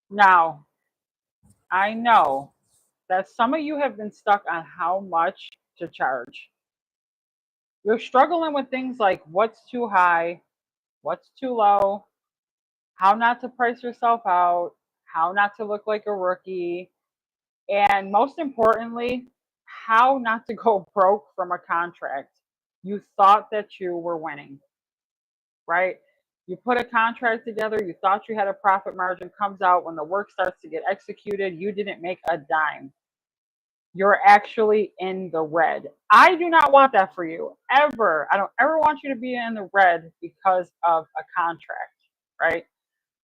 Now, I know that some of you have been stuck on how much to charge. You're struggling with things like what's too high, what's too low, how not to price yourself out, how not to look like a rookie, and most importantly, how not to go broke from a contract you thought that you were winning, right? You put a contract together, you thought you had a profit margin, comes out when the work starts to get executed, you didn't make a dime. You're actually in the red. I do not want that for you ever. I don't ever want you to be in the red because of a contract, right?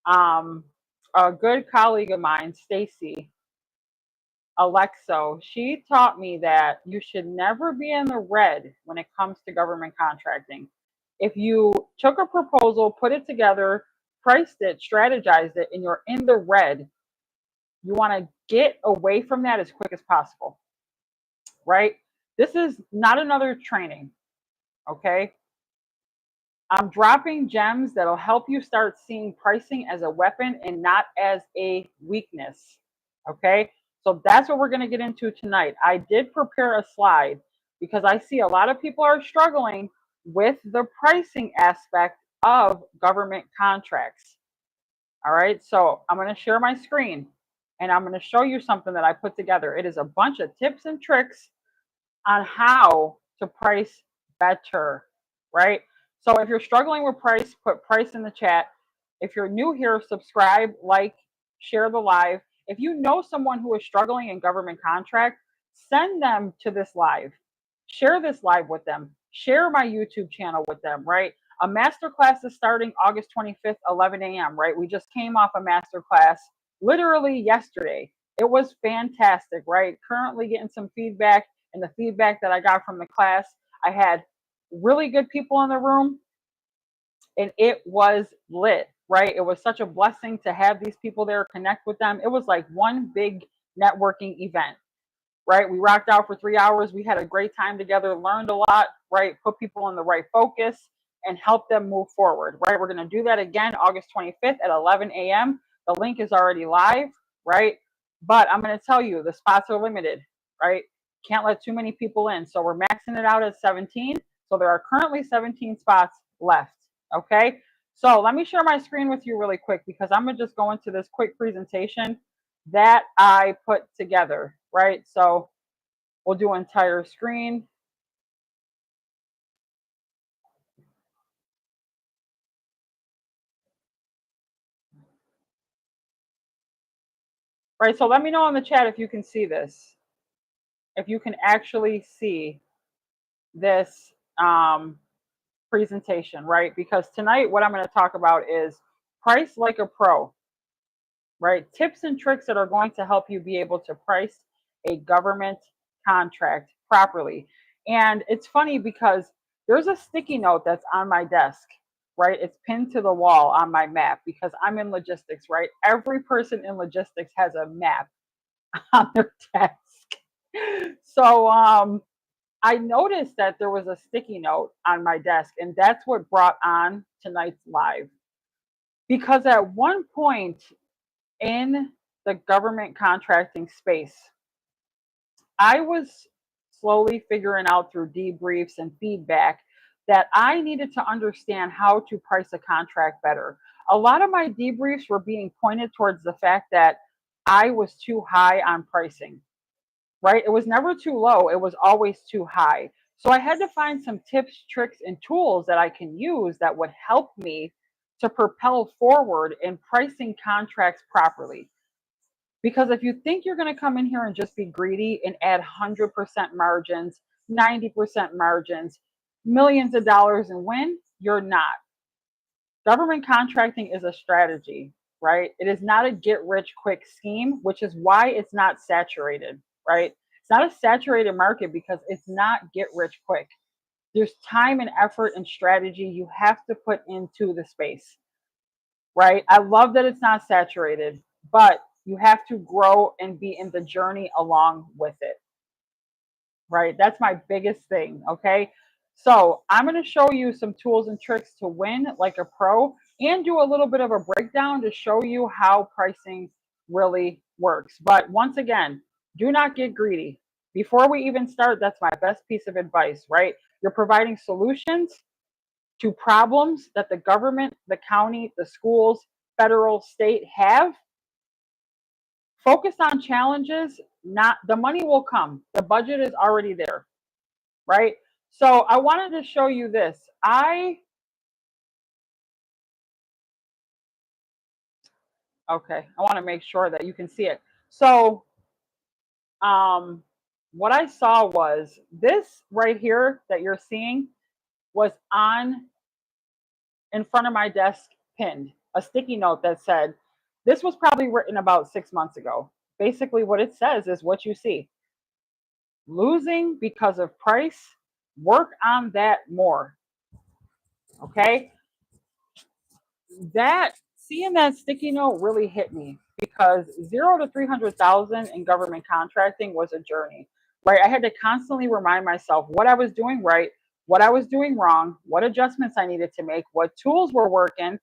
Um, a good colleague of mine, Stacy Alexo, she taught me that you should never be in the red when it comes to government contracting. If you took a proposal, put it together, priced it, strategized it, and you're in the red, you want to get away from that as quick as possible, right? This is not another training, okay? I'm dropping gems that'll help you start seeing pricing as a weapon and not as a weakness, okay? So that's what we're going to get into tonight. I did prepare a slide because I see a lot of people are struggling with the pricing aspect of government contracts. All right, so I'm going to share my screen and I'm going to show you something that I put together. It is a bunch of tips and tricks on how to price better, right? So if you're struggling with price, put price in the chat. If you're new here, subscribe, like, share the live. If you know someone who is struggling in government contract, send them to this live. Share this live with them. Share my YouTube channel with them, right? A masterclass is starting August 25th, 11 a.m., right? We just came off a masterclass literally yesterday. It was fantastic, right? Currently getting some feedback, and the feedback that I got from the class, I had really good people in the room and it was lit, right? It was such a blessing to have these people there, connect with them. It was like one big networking event, right? We rocked out for 3 hours. We had a great time together, learned a lot, right? Put people in the right focus and help them move forward, right? We're going to do that again August 25th at 11 a.m. The link is already live, right? But I'm going to tell you the spots are limited, right? Can't let too many people in. So we're maxing it out at 17. So there are currently 17 spots left, okay? So let me share my screen with you really quick because I'm going to just go into this quick presentation that I put together, right? So we'll do entire screen. Right, so let me know in the chat if you can see this, if you can actually see this presentation, right? Because tonight what I'm going to talk about is price like a pro, right? Tips and tricks that are going to help you be able to price a government contract properly. And it's funny because there's a sticky note that's on my desk, right? It's pinned to the wall on my map because I'm in logistics, right? Every person in logistics has a map on their desk. So I noticed that there was a sticky note on my desk, and that's what brought on tonight's live. Because at one point in the government contracting space, I was slowly figuring out through debriefs and feedback that I needed to understand how to price a contract better. A lot of my debriefs were being pointed towards the fact that I was too high on pricing, right? It was never too low, it was always too high. So I had to find some tips, tricks, and tools that I can use that would help me to propel forward in pricing contracts properly. Because if you think you're going to come in here and just be greedy and add 100% margins, 90% margins, millions of dollars and win, you're not. Government contracting is a strategy, right? It is not a get rich quick scheme, which is why it's not saturated, right? It's not a saturated market because it's not get rich quick. There's time and effort and strategy you have to put into the space, right? I love that it's not saturated, but you have to grow and be in the journey along with it, right? That's my biggest thing, okay? So I'm going to show you some tools and tricks to win like a pro and do a little bit of a breakdown to show you how pricing really works. But once again, do not get greedy. Before we even start, that's my best piece of advice, right? You're providing solutions to problems that the government, the county, the schools, federal, state have. Focus on challenges, not the money will come. The budget is already there, right? So I wanted to show you this. Okay, I want to make sure that you can see it. So um, what I saw was this right here that you're seeing was on in front of my desk pinned, a sticky note that said, this was probably written about 6 months ago. Basically, what it says is what you see. Losing because of price, work on that more. Okay? That seeing that sticky note really hit me because 0 to 300,000 in government contracting was a journey, right? I had to constantly remind myself what I was doing right, what I was doing wrong, what adjustments I needed to make, what tools were working,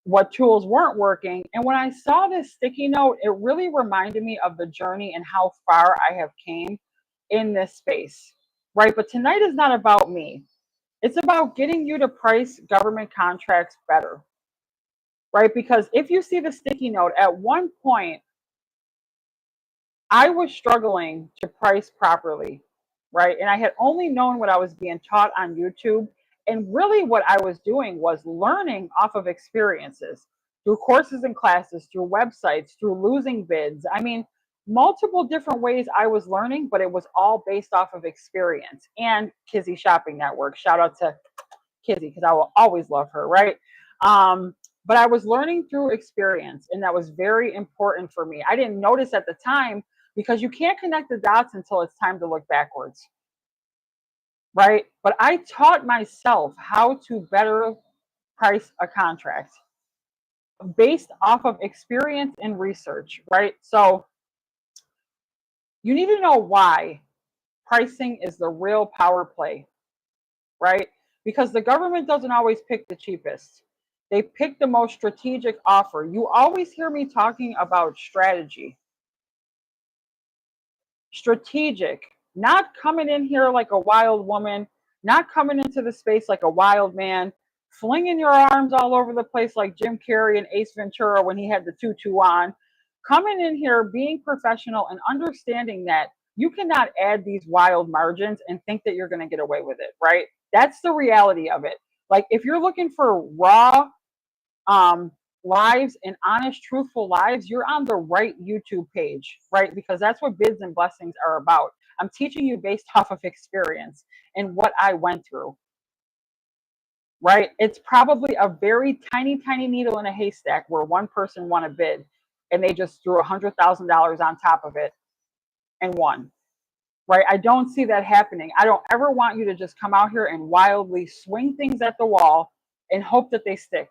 what tools weren't working. And when I saw this sticky note, it really reminded me of the journey and how far I have came in this space, right? But tonight is not about me. It's about getting you to price government contracts better, right? Because if you see the sticky note, at one point, I was struggling to price properly, right? And I had only known what I was being taught on YouTube. And really, what I was doing was learning off of experiences through courses and classes, through websites, through losing bids. I mean, multiple different ways I was learning, but it was all based off of experience and Kizzy Shopping Network. Shout out to Kizzy because I will always love her, right? But I was learning through experience, and that was very important for me. I didn't notice at the time because you can't connect the dots until it's time to look backwards, right? But I taught myself how to better price a contract based off of experience and research, right? So you need to know why pricing is the real power play, right? Because the government doesn't always pick the cheapest. They pick the most strategic offer. You always hear me talking about strategy. Strategic, not coming in here like a wild woman, not coming into the space like a wild man, flinging your arms all over the place like Jim Carrey and Ace Ventura when he had the tutu on. Coming in here, being professional and understanding that you cannot add these wild margins and think that you're going to get away with it, right? That's the reality of it. Like if you're looking for raw um, lives and honest, truthful lives, you're on the right YouTube page, right? Because that's what bids and blessings are about. I'm teaching you based off of experience and what I went through, right? It's probably a very tiny, tiny needle in a haystack where one person won a bid and they just threw $100,000 on top of it and won, right? I don't see that happening. I don't ever want you to just come out here and wildly swing things at the wall and hope that they stick.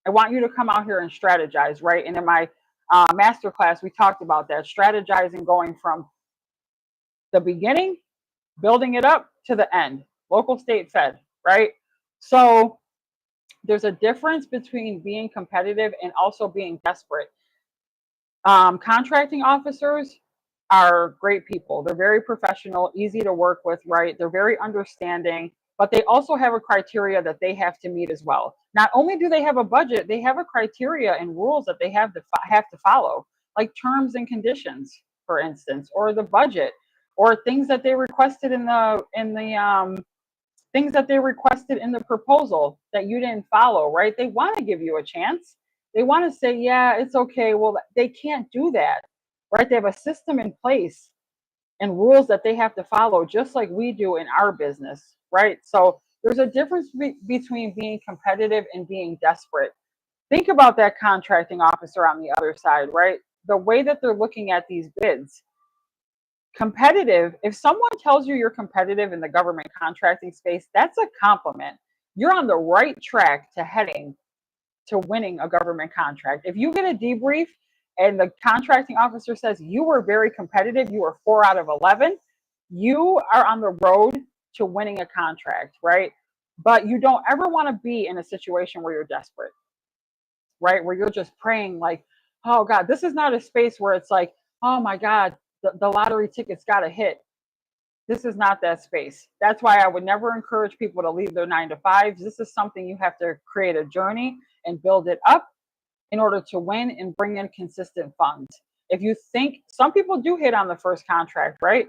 I want you to come out here and strategize, right? And in my masterclass, we talked about that, strategizing going from the beginning, building it up to the end, local, state, fed, right? So there's a difference between being competitive and also being desperate. Contracting officers are great people. They're very professional, easy to work with, right? They're very understanding, but they also have a criteria that they have to meet as well. Not only do they have a budget, they have a criteria and rules that they have to follow, like terms and conditions, for instance, or the budget, or things that they requested in the things that they requested in the proposal that you didn't follow, right? They want to give you a chance. They want to say, yeah, it's okay. Well, they can't do that, right? They have a system in place and rules that they have to follow, just like we do in our business, right? So there's a difference between being competitive and being desperate. Think about that contracting officer on the other side, right? The way that they're looking at these bids. Competitive, if someone tells you you're competitive in the government contracting space, that's a compliment. You're on the right track to heading to winning a government contract. If you get a debrief and the contracting officer says you were very competitive, you were 4 out of 11, you are on the road to winning a contract, right? But you don't ever want to be in a situation where you're desperate, right? Where you're just praying like, Oh God, this is not a space where it's like, oh my God, the lottery ticket's got to hit. This is not that space. That's why I would never encourage people to leave their 9 to 5s. This is something you have to create a journey and build it up in order to win and bring in consistent funds. If you think some people do hit on the first contract, right?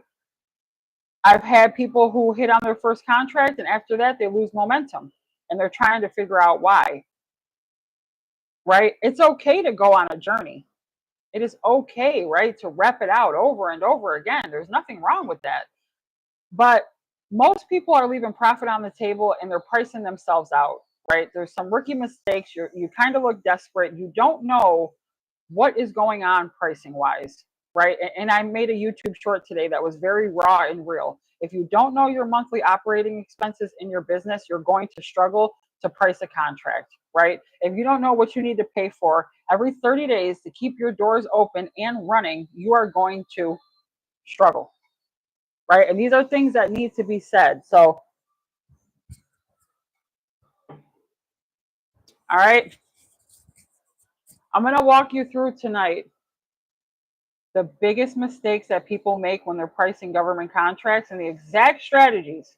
I've had people who hit on their first contract and after that they lose momentum and they're trying to figure out why, right? It's okay to go on a journey. It is okay, right, to rep it out over and over again. There's nothing wrong with that. But most people are leaving profit on the table and they're pricing themselves out, right? There's some rookie mistakes. You kind of look desperate. You don't know what is going on pricing wise, right? And I made a YouTube short today that was very raw and real. If you don't know your monthly operating expenses in your business, you're going to struggle to price a contract, right? If you don't know what you need to pay for every 30 days to keep your doors open and running, you are going to struggle, right? And these are things that need to be said. So, all right, I'm going to walk you through tonight the biggest mistakes that people make when they're pricing government contracts and the exact strategies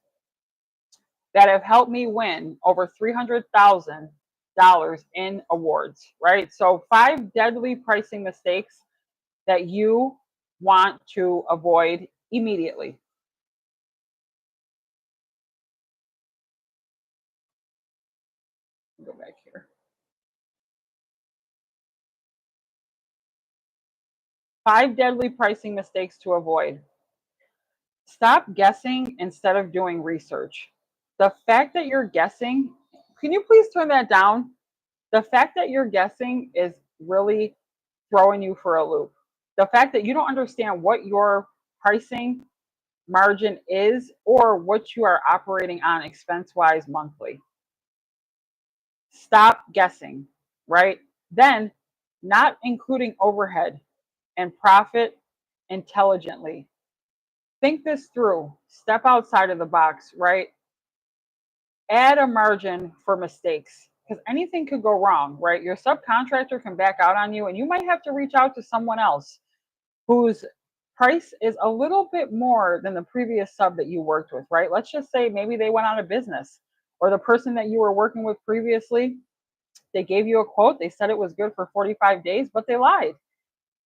that have helped me win over $300,000 in awards, right? So, 5 deadly pricing mistakes that you want to avoid immediately. Go back here. 5 deadly pricing mistakes to avoid. Stop guessing instead of doing research. The fact that you're guessing, can you please turn that down? The fact that you're guessing is really throwing you for a loop. The fact that you don't understand what your pricing margin is or what you are operating on expense wise monthly. Stop guessing, right? Then, not including overhead and profit intelligently. Think this through. Step outside of the box, right? Add a margin for mistakes because anything could go wrong, right? Your subcontractor can back out on you and you might have to reach out to someone else whose price is a little bit more than the previous sub that you worked with, right? Let's just say maybe they went out of business or the person that you were working with previously, they gave you a quote, they said it was good for 45 days, but they lied,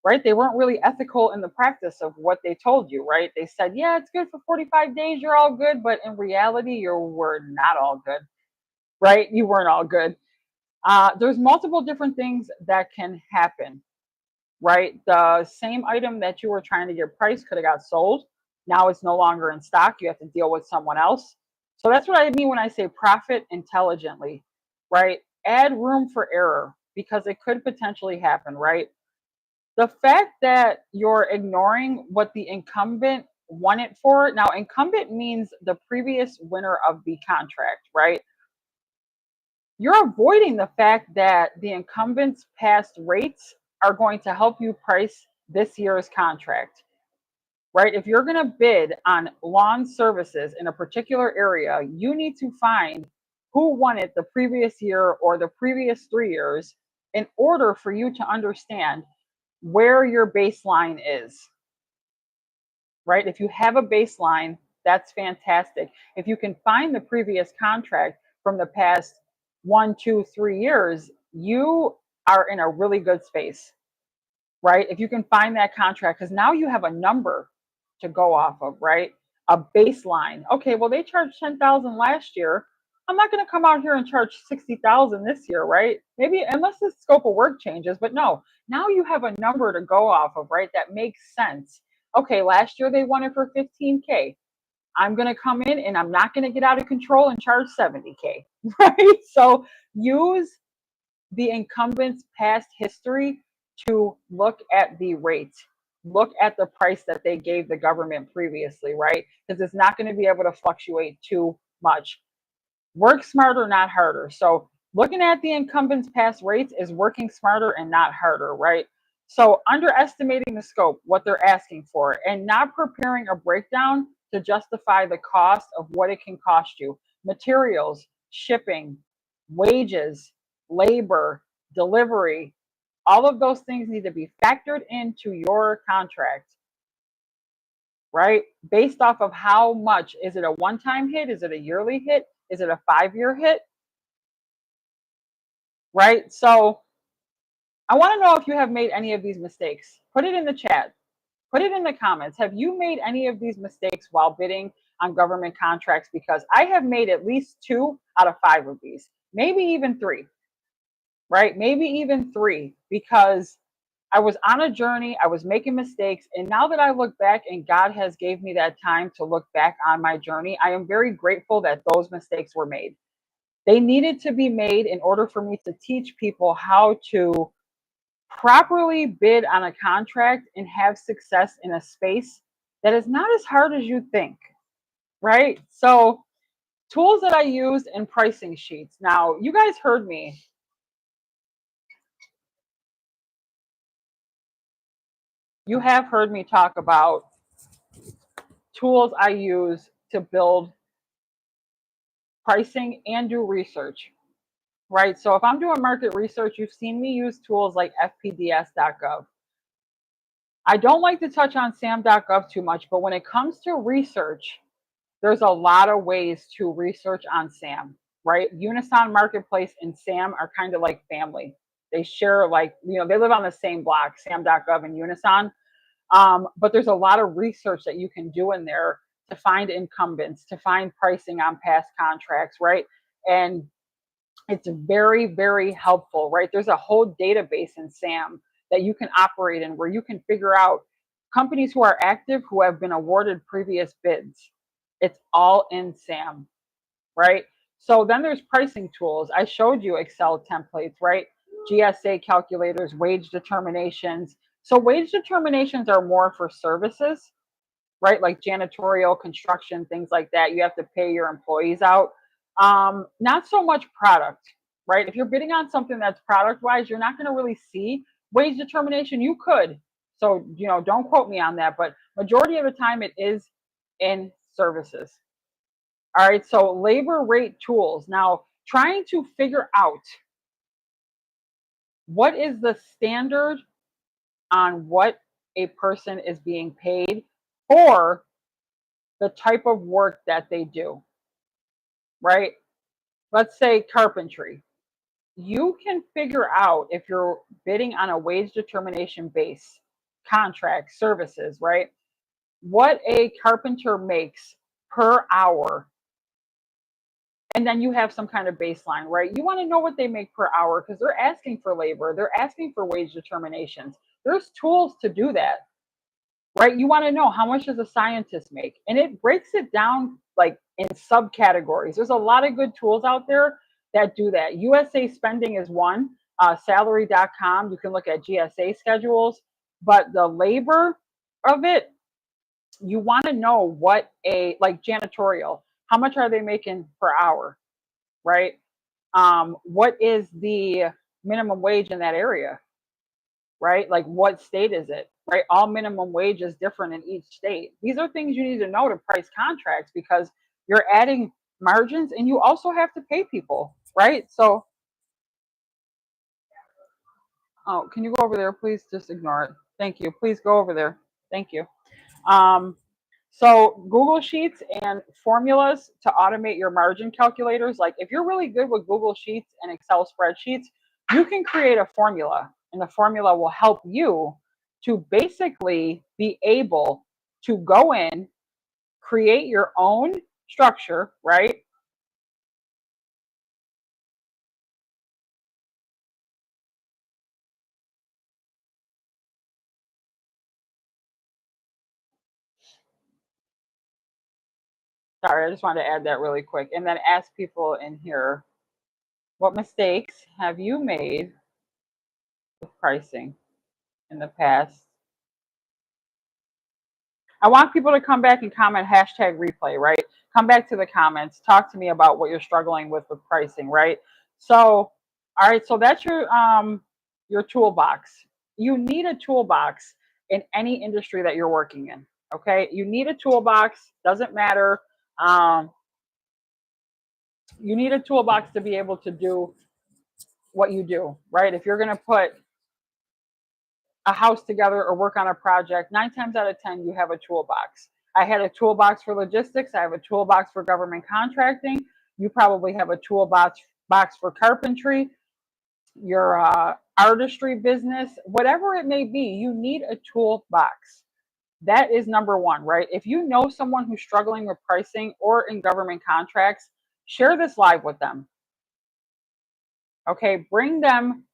right? They weren't really ethical in the practice of what they told you, right? They said, yeah, it's good for 45 days, you're all good, but in reality, you were not all good, right? You weren't all good. There's multiple different things that can happen, right? The same item that you were trying to get priced could have got sold. Now it's no longer in stock. You have to deal with someone else. So that's what I mean when I say profit intelligently, right? Add room for error because it could potentially happen, right? The fact that you're ignoring what the incumbent won it for. Now, incumbent means the previous winner of the contract, right? You're avoiding the fact that the incumbent's past rates are going to help you price this year's contract, right? If you're going to bid on lawn services in a particular area, you need to find who won it the previous year or the previous 3 years in order for you to understand where your baseline is, right? If you have a baseline, that's fantastic. If you can find the previous contract from the past 1, 2, 3 years, you are in a really good space, right? If you can find that contract, because now you have a number to go off of, right? A baseline. Okay, well, they charged 10,000 last year. I'm not going to come out here and charge 60,000 this year, right? Maybe unless the scope of work changes, but no. Now you have a number to go off of, right? That makes sense. Okay, last year they won it for 15K. I'm going to come in and I'm not going to get out of control and charge 70K, right? So use the incumbent's past history to look at the rate, look at the price that they gave the government previously, right? Because it's not going to be able to fluctuate too much. Work smarter, not harder. So looking at the incumbent's past rates is working smarter and not harder, right? So underestimating the scope, what they're asking for, and not preparing a breakdown to justify the cost of what it can cost you. Materials, shipping, wages, labor, delivery, All of those things need to be factored into your contract, right? Based off of how much. Is it a one-time hit? Is it a yearly hit? Is it a 5-year hit? Right? So I want to know if you have made any of these mistakes. Put it in the chat. Put it in the comments. Have you made any of these mistakes while bidding on government contracts? Because I have made at least 2 out of 5 of these, maybe even 3, right? Maybe even 3, because I was on a journey, I was making mistakes, and now that I look back and God has gave me that time to look back on my journey, I am very grateful that those mistakes were made. They needed to be made in order for me to teach people how to properly bid on a contract and have success in a space that is not as hard as you think, right? So, tools that I used and pricing sheets. Now, you guys heard me. You have heard me talk about tools I use to build pricing and do research, right? So if I'm doing market research, you've seen me use tools like fpds.gov. I don't like to touch on sam.gov too much, but when it comes to research, there's a lot of ways to research on SAM, right? Unison Marketplace and SAM are kind of like family. They share, like, they live on the same block, sam.gov and Unison. But there's a lot of research that you can do in there to find incumbents, to find pricing on past contracts, right? And it's very, very helpful, right? There's a whole database in SAM that you can operate in where you can figure out companies who are active, who have been awarded previous bids. It's all in SAM, right? So then there's pricing tools. I showed you Excel templates, right? GSA calculators, wage determinations. So wage determinations are more for services, right? Like janitorial, construction, things like that. You have to pay your employees out. Not so much product, right? If you're bidding on something that's product wise, you're not going to really see wage determination. You could. So, don't quote me on that, but majority of the time it is in services. All right. So labor rate tools. Now, trying to figure out what is the standard on what a person is being paid for the type of work that they do, right? Let's say carpentry. You can figure out, if you're bidding on a wage determination base contract services, right? What a carpenter makes per hour. And then you have some kind of baseline, right? You want to know what they make per hour because they're asking for labor, they're asking for wage determinations. There's tools to do that, right? You want to know, how much does a scientist make? And it breaks it down like in subcategories. There's a lot of good tools out there that do that. USA Spending is one. Salary.com, you can look at GSA schedules, but the labor of it, you want to know what like janitorial, how much are they making per hour, right? What is the minimum wage in that area, right? Like, what state is it, right? All minimum wage is different in each state. These are things you need to know to price contracts because you're adding margins and you also have to pay people, right? So, oh, can you go over there, please? Just ignore it. Thank you. Please go over there. Thank you. Um, so Google Sheets and formulas to automate your margin calculators. Like, if you're really good with Google Sheets and Excel spreadsheets, you can create a formula, and the formula will help you to basically be able to go in, create your own structure, right? Sorry, I just wanted to add that really quick. And then ask people in here, what mistakes have you made with pricing in the past? I want people to come back and comment #replay, right? Come back to the comments. Talk to me about what you're struggling with pricing, right? So, all right, so that's your toolbox. You need a toolbox in any industry that you're working in. Okay, you need a toolbox. Doesn't matter. You need a toolbox to be able to do what you do, right? If you're going to put a house together or work on a project, 9 times out of 10, you have a toolbox. I had a toolbox for logistics. I have a toolbox for government contracting. You probably have a toolbox for carpentry, your artistry business, whatever it may be. You need a toolbox. That is number one, right? If you know someone who's struggling with pricing or in government contracts, share this live with them. Okay, bring them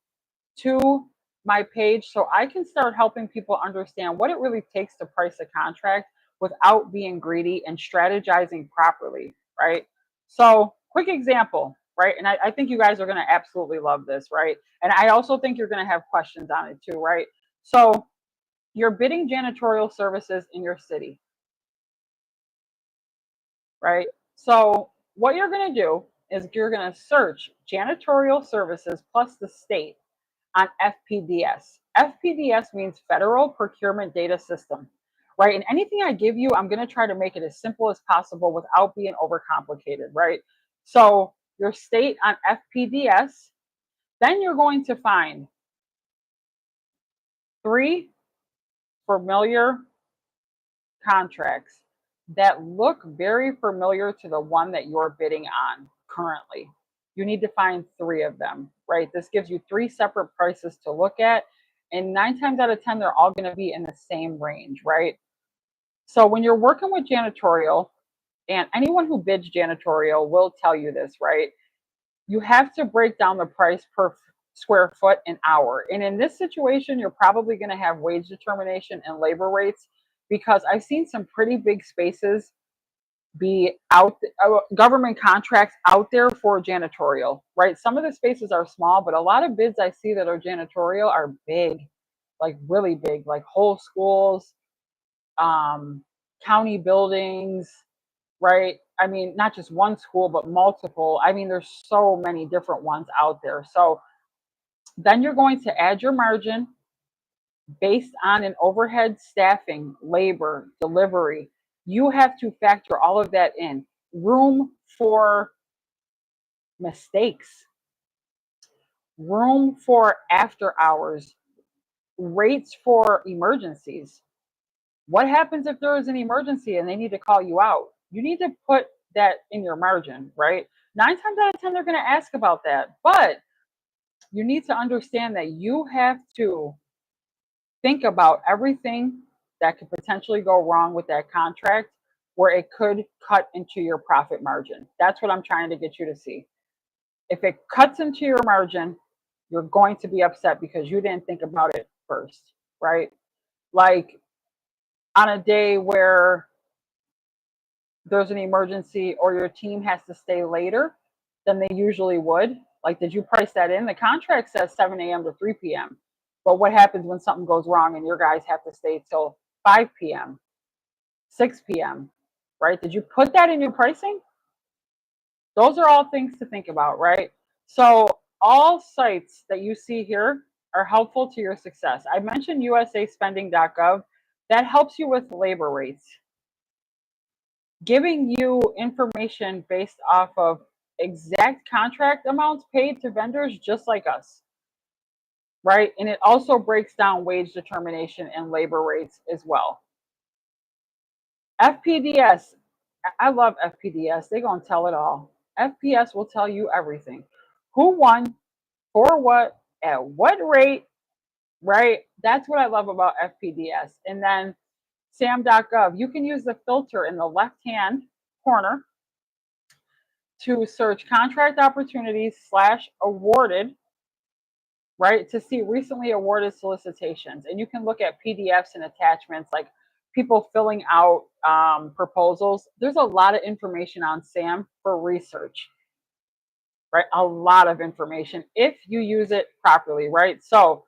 to my page so I can start helping people understand what it really takes to price a contract without being greedy and strategizing properly, right? So, quick example, right? And I think you guys are going to absolutely love this, right? And I also think you're going to have questions on it too, right? So, you're bidding janitorial services in your city, right? So, what you're going to do is you're going to search janitorial services plus the state on FPDS. FPDS means Federal Procurement Data System, right? And anything I give you, I'm going to try to make it as simple as possible without being overcomplicated, right? So your state on FPDS, then you're going to find 3 familiar contracts that look very familiar to the one that you're bidding on currently. You need to find 3 of them, right? This gives you 3 separate prices to look at. And 9 times out of 10, they're all going to be in the same range, right? So when you're working with janitorial, and anyone who bids janitorial will tell you this, right? You have to break down the price per square foot an hour. And in this situation, you're probably going to have wage determination and labor rates, because I've seen some pretty big spaces be out, government contracts out there for janitorial, right? Some of the spaces are small, but a lot of bids I see that are janitorial are big, like really big, like whole schools, um, county buildings, right? I mean, not just one school, but multiple. I mean, there's so many different ones out there. So then you're going to add your margin based on an overhead, staffing, labor, delivery. You have to factor all of that in. Room for mistakes, room for after hours, rates for emergencies. What happens if there is an emergency and they need to call you out? You need to put that in your margin, right? 9 times out of 10, they're going to ask about that. But you need to understand that you have to think about everything that could potentially go wrong with that contract, where it could cut into your profit margin. That's what I'm trying to get you to see. If it cuts into your margin, you're going to be upset because you didn't think about it first, right? Like on a day where there's an emergency or your team has to stay later than they usually would, like, did you price that in? The contract says 7 a.m. to 3 p.m. But what happens when something goes wrong and your guys have to stay till 5 p.m., 6 p.m., right? Did you put that in your pricing? Those are all things to think about, right? So all sites that you see here are helpful to your success. I mentioned usaspending.gov. That helps you with labor rates, giving you information based off of exact contract amounts paid to vendors just like us, right? And it also breaks down wage determination and labor rates as well. FPDS, I love FPDS. They're going to tell it all. FPS will tell you everything. Who won, for what, at what rate, right? That's what I love about FPDS. And then SAM.gov, you can use the filter in the left-hand corner to search contract opportunities / awarded, right, to see recently awarded solicitations. And you can look at PDFs and attachments, like people filling out proposals. There's a lot of information on SAM for research, right? A lot of information if you use it properly, right? So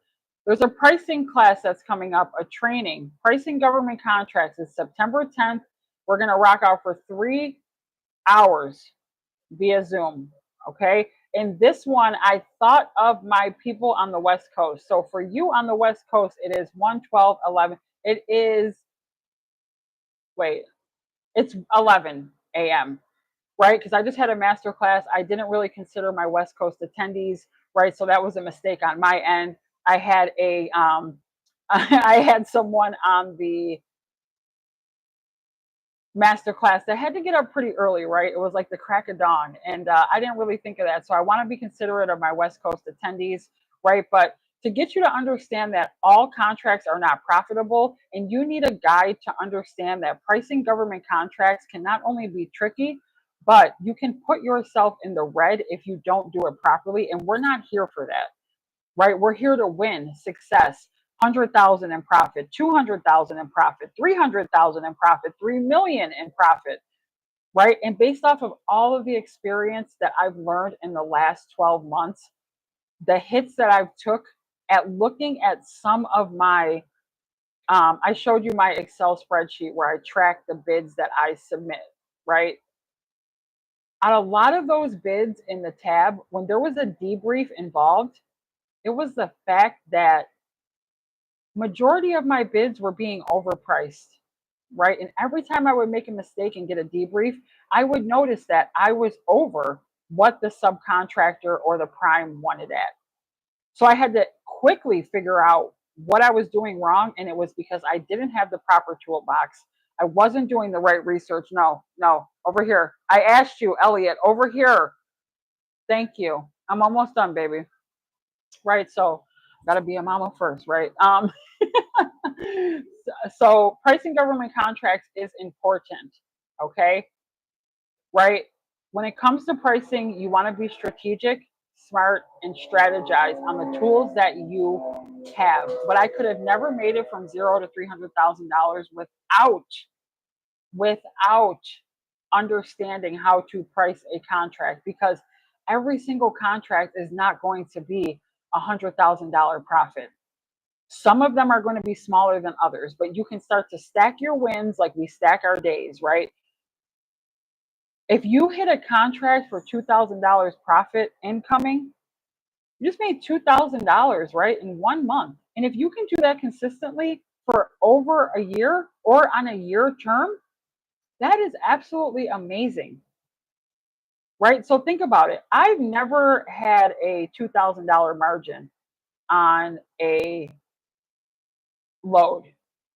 there's a pricing class that's coming up, a training. Pricing government contracts is September 10th. We're going to rock out for 3 hours via Zoom, okay? In this one, I thought of my people on the West Coast. So for you on the West Coast, it is 1:12:11. It is, it's 11 a.m., right? Because I just had a master class. I didn't really consider my West Coast attendees, right? So that was a mistake on my end. I had a I had someone on the Masterclass that had to get up pretty early, right? It was like the crack of dawn. And I didn't really think of that. So I want to be considerate of my West Coast attendees, right? But to get you to understand that all contracts are not profitable, and you need a guide to understand that pricing government contracts can not only be tricky, but you can put yourself in the red if you don't do it properly. And we're not here for that, right? We're here to win success. 100,000 in profit, 200,000 in profit, 300,000 in profit, 3 million in profit, right? And based off of all of the experience that I've learned in the last 12 months, the hits that I've took at looking at some of my, I showed you my Excel spreadsheet where I track the bids that I submit, right? On a lot of those bids in the tab, when there was a debrief involved, it was the fact that majority of my bids were being overpriced, right? And every time I would make a mistake and get a debrief, I would notice that I was over what the subcontractor or the prime wanted at. So I had to quickly figure out what I was doing wrong. And it was because I didn't have the proper toolbox. I wasn't doing the right research. No, no, over here. I asked you, Elliot, over here. Thank you. I'm almost done, baby. Right. So gotta be a mama first, right? So pricing government contracts is important. Okay. Right. When it comes to pricing, you want to be strategic, smart, and strategize on the tools that you have. But I could have never made it from zero to $300,000 without understanding how to price a contract, because every single contract is not going to be $100,000 profit. Some of them are going to be smaller than others, but you can start to stack your wins like we stack our days, right? If you hit a contract for $2,000 profit incoming, you just made $2,000, right, in 1 month. And if you can do that consistently for over a year or on a year term, that is absolutely amazing, right? So think about it. I've never had a $2,000 margin on a load,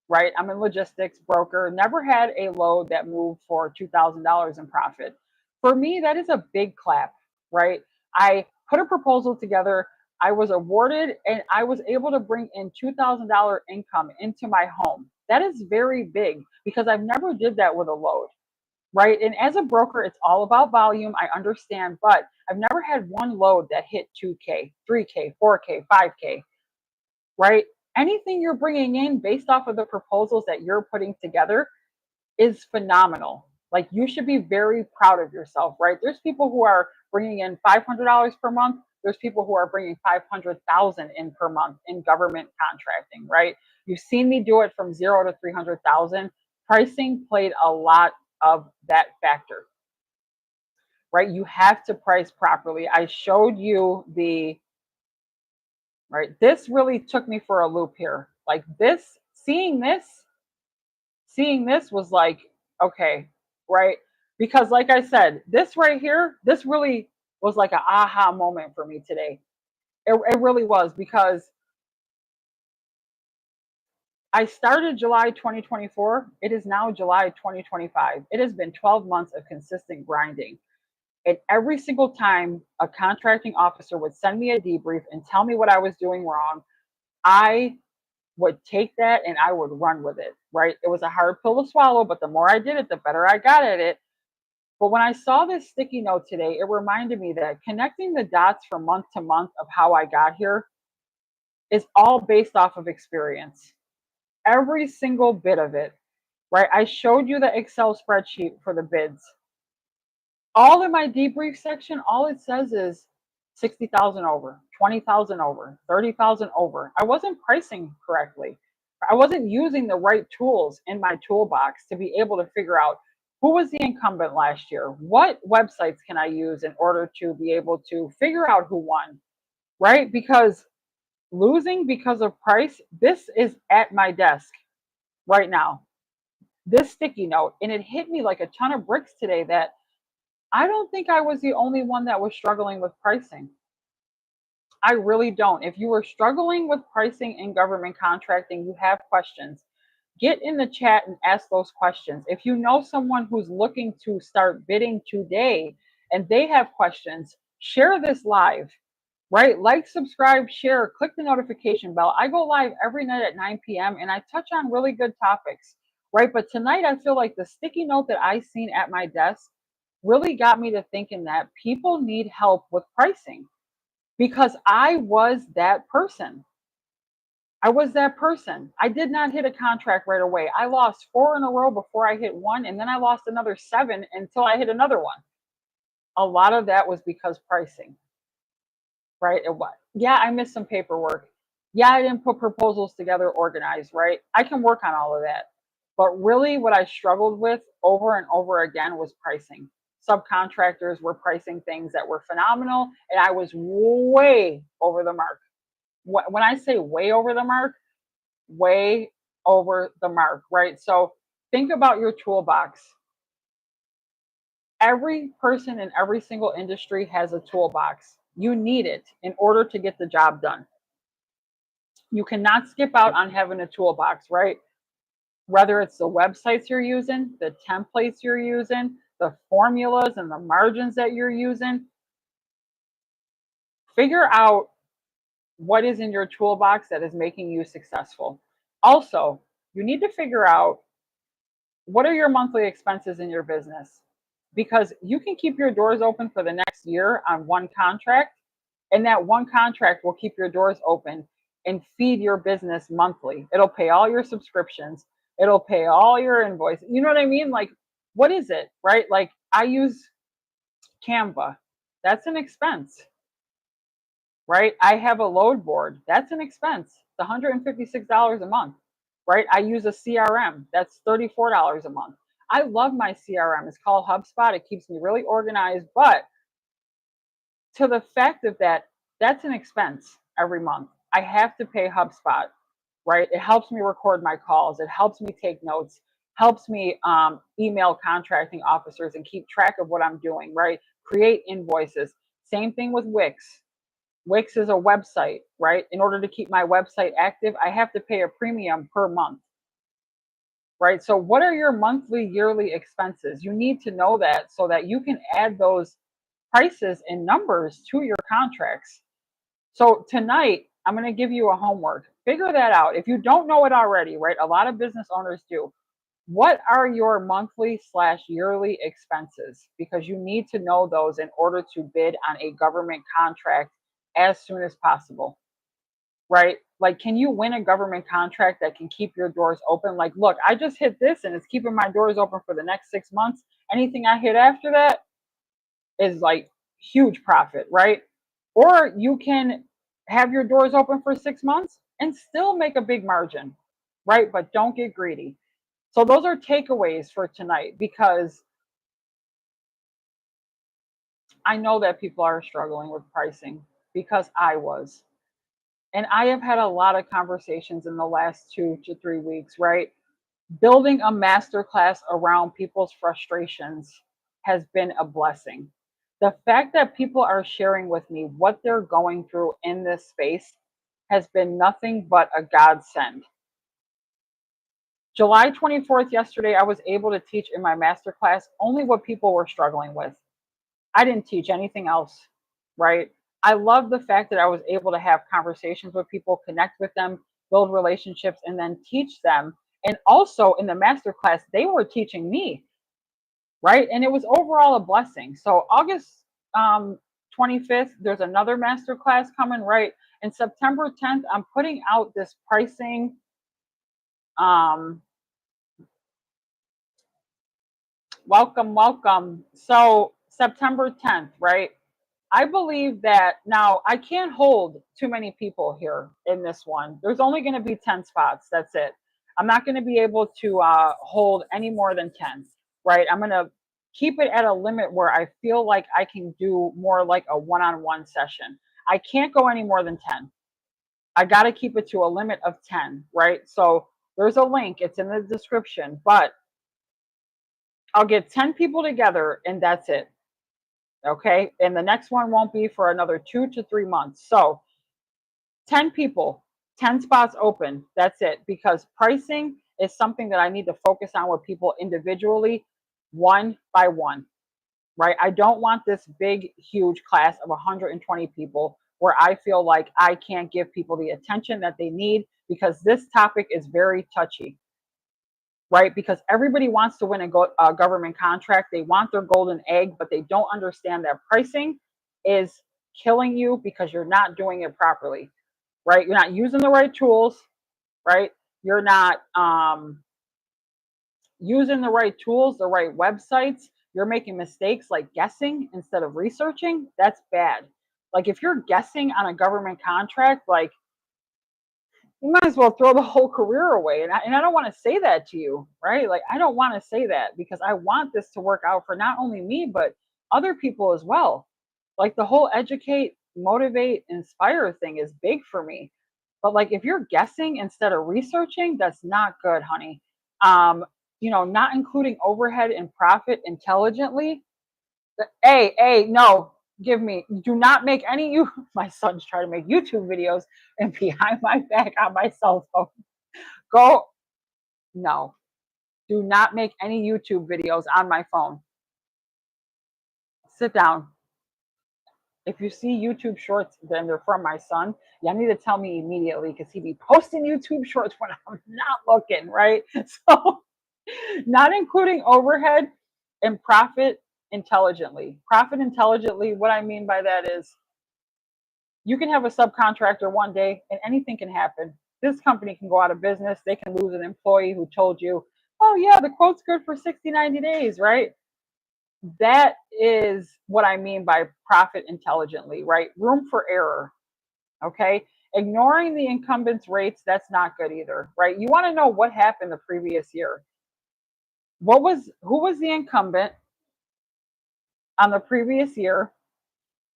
right? I'm a logistics broker, never had a load that moved for $2,000 in profit. For me, that is a big clap, right? I put a proposal together, I was awarded, and I was able to bring in $2,000 income into my home. That is very big because I've never did that with a load, right? And as a broker, it's all about volume. I understand, but I've never had one load that hit 2K, 3K, 4K, 5K, right? Anything you're bringing in based off of the proposals that you're putting together is phenomenal. Like, you should be very proud of yourself, right? There's people who are bringing in $500 per month. There's people who are bringing 500,000 in per month in government contracting, right? You've seen me do it from 0 to 300,000. Pricing played a lot of that factor, right? You have to price properly. I showed you the, right? This really took me for a loop here. Like, seeing this was like, okay, right? Because like I said, this right here, this really was like an aha moment for me today. It really was, because I started July 2024. It is now July 2025. It has been 12 months of consistent grinding. And every single time a contracting officer would send me a debrief and tell me what I was doing wrong, I would take that and I would run with it, right? It was a hard pill to swallow, but the more I did it, the better I got at it. But when I saw this sticky note today, it reminded me that connecting the dots from month to month of how I got here is all based off of experience. Every single bit of it, right? I showed you the Excel spreadsheet for the bids. All in my debrief section, all it says is 60,000 over, 20,000 over, 30,000 over. I wasn't pricing correctly. I wasn't using the right tools in my toolbox to be able to figure out who was the incumbent last year. What websites can I use in order to be able to figure out who won, right? Because losing because of price, this is at my desk right now, this sticky note. And it hit me like a ton of bricks today that I don't think I was the only one that was struggling with pricing. I really don't. If you are struggling with pricing in government contracting, you have questions, get in the chat and ask those questions. If you know someone who's looking to start bidding today and they have questions, share this live, right? Like, subscribe, share, click the notification bell. I go live every night at 9 p.m. and I touch on really good topics, right? But tonight I feel like the sticky note that I seen at my desk really got me to thinking that people need help with pricing, because I was that person. I was that person. I did not hit a contract right away. I lost 4 in a row before I hit one, and then I lost another 7 until I hit another one. A lot of that was because pricing, right? Yeah, I missed some paperwork. Yeah, I didn't put proposals together organized, right? I can work on all of that. But really, what I struggled with over and over again was pricing. Subcontractors were pricing things that were phenomenal, and I was way over the mark. When I say way over the mark, way over the mark, right? So think about your toolbox. Every person in every single industry has a toolbox. You need it in order to get the job done. You cannot skip out on having a toolbox, right? Whether it's the websites you're using, the templates you're using, the formulas and the margins that you're using, figure out what is in your toolbox that is making you successful. Also, you need to figure out what are your monthly expenses in your business, because you can keep your doors open for the next year on one contract, and that one contract will keep your doors open and feed your business monthly. It'll pay all your subscriptions, it'll pay all your invoices. You know what I mean? Like, what is it, right? Like, I use Canva. That's an expense, right? I have a load board. That's an expense. It's $156 a month, right? I use a CRM. That's $34 a month. I love my CRM. It's called HubSpot. It keeps me really organized. But to the fact of that, that's an expense every month. I have to pay HubSpot, right? It helps me record my calls. It helps me take notes, helps me email contracting officers and keep track of what I'm doing, right? Create invoices. Same thing with Wix. Wix is a website, right? In order to keep my website active, I have to pay a premium per month, right? So what are your monthly, yearly expenses? You need to know that so that you can add those prices and numbers to your contracts. So tonight, I'm going to give you a homework. Figure that out. If you don't know it already, right? A lot of business owners do. What are your monthly/yearly expenses? Because you need to know those in order to bid on a government contract as soon as possible, right? Like, can you win a government contract that can keep your doors open? Like, look, I just hit this and it's keeping my doors open for the next 6 months. Anything I hit after that is like huge profit, right? Or you can have your doors open for 6 months and still make a big margin, right? But don't get greedy. So those are takeaways for tonight, because I know that people are struggling with pricing, because I was. And I have had a lot of conversations in the last 2 to 3 weeks, right? Building a masterclass around people's frustrations has been a blessing. The fact that people are sharing with me what they're going through in this space has been nothing but a godsend. July 24th, yesterday, I was able to teach in my masterclass only what people were struggling with. I didn't teach anything else, right? I love the fact that I was able to have conversations with people, connect with them, build relationships, and then teach them. And also in the masterclass, they were teaching me, right? And it was overall a blessing. So August 25th, there's another masterclass coming, right? And September 10th, I'm putting out this pricing. Welcome. So September 10th, right? I believe that now I can't hold too many people here in this one. There's only going to be 10 spots. That's it. I'm not going to be able to hold any more than 10, right? I'm going to keep it at a limit where I feel like I can do more like a one-on-one session. I can't go any more than 10. I got to keep it to a limit of 10, right? So there's a link. It's in the description, but I'll get 10 people together and that's it. Okay. And the next one won't be for another 2 to 3 months. So 10 people, 10 spots open. That's it. Because pricing is something that I need to focus on with people individually, one by one, right? I don't want this big, huge class of 120 people where I feel like I can't give people the attention that they need because this topic is very touchy, right? Because everybody wants to win a government contract. They want their golden egg, but they don't understand that pricing is killing you because you're not doing it properly, right? You're not using the right tools, right? You're not using the right tools, the right websites. You're making mistakes like guessing instead of researching. That's bad. Like if you're guessing on a government contract, like you might as well throw the whole career away. And I don't want to say that to you, right? Like I don't want to say that because I want this to work out for not only me, but other people as well. Like the whole educate, motivate, inspire thing is big for me. But like if you're guessing instead of researching, that's not good, honey. Um, not including overhead and profit intelligently. Hey, no, give me. Do not make any you. My son's trying to make YouTube videos and behind my back on my cell phone. Go. No, do not make any YouTube videos on my phone. Sit down. If you see YouTube shorts, then they're from my son. You need to tell me immediately because he be posting YouTube shorts when I'm not looking, right? So, not including overhead and profit intelligently. Profit intelligently, what I mean by that is you can have a subcontractor one day and anything can happen. This company can go out of business. They can lose an employee who told you, oh, yeah, the quote's good for 60, 90 days, right? That is what I mean by profit intelligently, right? Room for error. Okay. Ignoring the incumbents' rates, that's not good either, right? You want to know what happened the previous year. Who was the incumbent on the previous year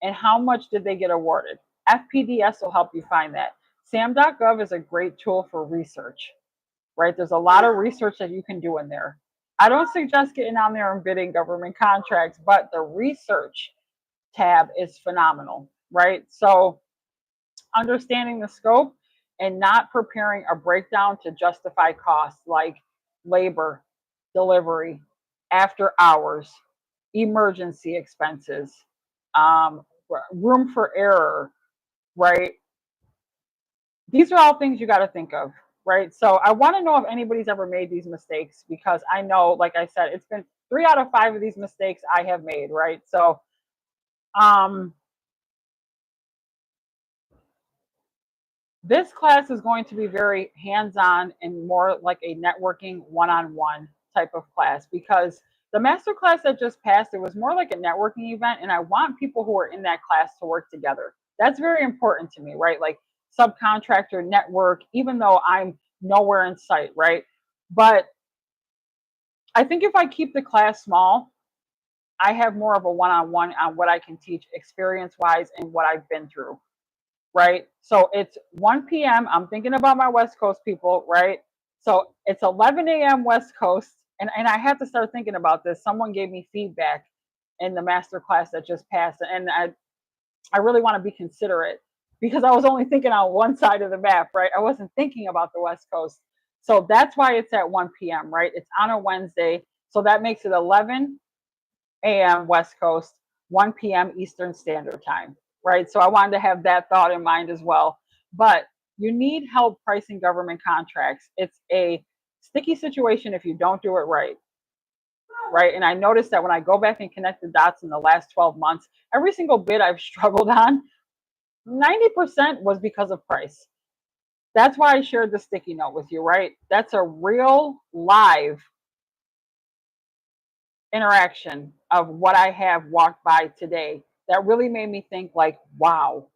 and how much did they get awarded? FPDS will help you find that. SAM.gov is a great tool for research, right? There's a lot of research that you can do in there. I don't suggest getting on there and bidding government contracts, but the research tab is phenomenal, right? So understanding the scope and not preparing a breakdown to justify costs like labor, delivery, after hours, emergency expenses, room for error, right? These are all things you got to think of, right? So I want to know if anybody's ever made these mistakes because I know, like I said, it's been 3 out of 5 of these mistakes I have made, right? So, this class is going to be very hands-on and more like a networking one-on-one type of class because the master class that just passed, it was more like a networking event and I want people who are in that class to work together. That's very important to me, right? Like subcontractor network, even though I'm nowhere in sight, right? But I think if I keep the class small, I have more of a one-on-one on what I can teach experience-wise and what I've been through. Right? So it's 1 p.m. I'm thinking about my West Coast people, right? So it's 11 a.m. West Coast. And I have to start thinking about this. Someone gave me feedback in the master class that just passed. And I really want to be considerate because I was only thinking on one side of the map, right? I wasn't thinking about the West Coast. So that's why it's at 1 p.m., right? It's on a Wednesday. So that makes it 11 a.m. West Coast, 1 p.m. Eastern Standard Time, right? So I wanted to have that thought in mind as well. But you need help pricing government contracts. It's a sticky situation if you don't do it right, right? And I noticed that when I go back and connect the dots in the last 12 months, every single bid I've struggled on, 90% was because of price. That's why I shared the sticky note with you, right? That's a real live interaction of what I have walked by today that really made me think like, wow,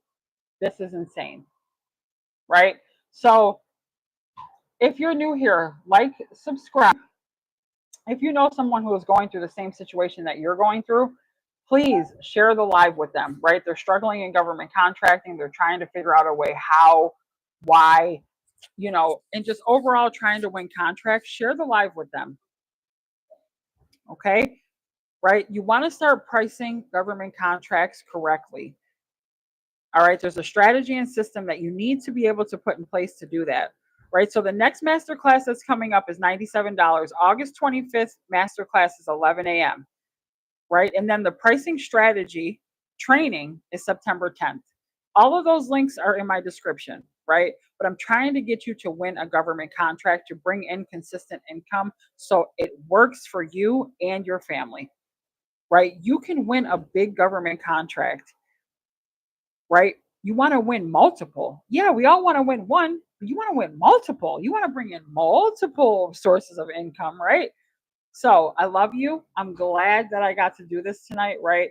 this is insane, right? So if you're new here, like, subscribe. If you know someone who is going through the same situation that you're going through, please share the live with them, right? They're struggling in government contracting. They're trying to figure out a way how, why, and just overall trying to win contracts. Share the live with them, okay? Right? You want to start pricing government contracts correctly. All right. There's a strategy and system that you need to be able to put in place to do that. Right. So the next masterclass that's coming up is $97. August 25th, masterclass is 11 a.m. Right. And then the pricing strategy training is September 10th. All of those links are in my description. Right. But I'm trying to get you to win a government contract to bring in consistent income so it works for you and your family. Right. You can win a big government contract, right? You want to win multiple. Yeah, we all want to win one, but you want to win multiple. You want to bring in multiple sources of income, right? So I love you. I'm glad that I got to do this tonight, right?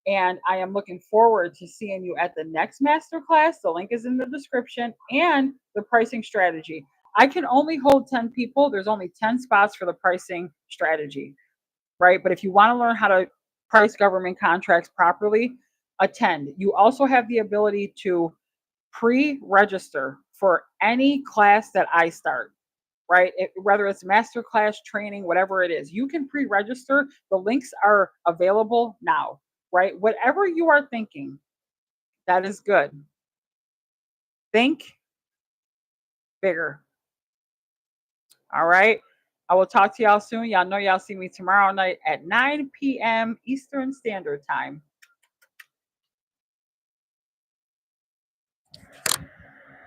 And I am looking forward to seeing you at the next masterclass. The link is in the description and the pricing strategy. I can only hold 10 people. There's only 10 spots for the pricing strategy, right? But if you want to learn how to price government contracts properly, attend. You also have the ability to pre-register for any class that I start, right? Whether it's master class, training, whatever it is, you can pre-register. The links are available now, right? Whatever you are thinking, that is good. Think bigger. All right. I will talk to y'all soon. Y'all know y'all see me tomorrow night at 9 p.m. Eastern Standard Time.